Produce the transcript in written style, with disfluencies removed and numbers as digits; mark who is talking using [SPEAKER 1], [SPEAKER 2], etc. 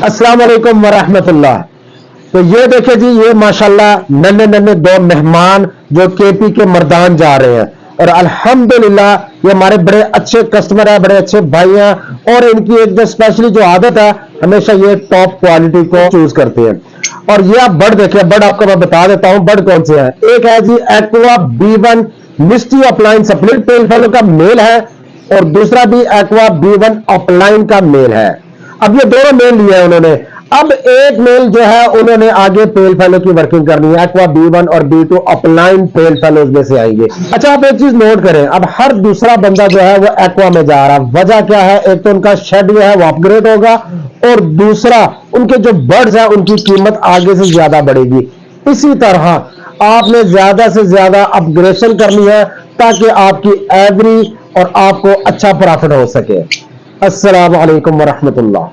[SPEAKER 1] अस्सलाम वालेकुम वरहमतुल्लाह। तो ये देखे जी, ये माशाल्लाह नन्हे नन्हे दो मेहमान जो केपी के मर्दान जा रहे हैं और अल्हम्दुलिल्लाह ये हमारे बड़े अच्छे कस्टमर है, बड़े अच्छे भाई हैं और इनकी एक जो स्पेशली जो आदत है, हमेशा ये टॉप क्वालिटी को चूज करते हैं। और ये आप बर्ड देखिए, बर्ड आपको मैं बता देता हूं बर्ड कौन से हैं। एक है जी एक्वा B1 मिस्टी अपलाइन स्प्लिट टेल फेलो का मेल है और दूसरा भी एक्वा B1 अपलाइन का मेल है। अब ये दोनों मेल लिए हैं उन्होंने। अब एक मेल जो है उन्होंने आगे पेल फेलो की वर्किंग करनी है, एक्वा B1 और B2 अपलाइन पेल फेलोज में से आएंगे। अच्छा, आप एक चीज नोट करें, अब हर दूसरा बंदा जो है वो एक्वा में जा रहा है। वजह क्या है? एक तो उनका शेड जो है वो अपग्रेड होगा और दूसरा उनके जो बर्ड्स है उनकी कीमत आगे से ज्यादा बढ़ेगी। इसी तरह आपने ज्यादा से ज्यादा अपग्रेडेशन करनी है ताकि आपकी एवरी और आपको अच्छा प्रॉफिट हो सके। अस्सलाम वालेकुम वरहमतुल्लाह।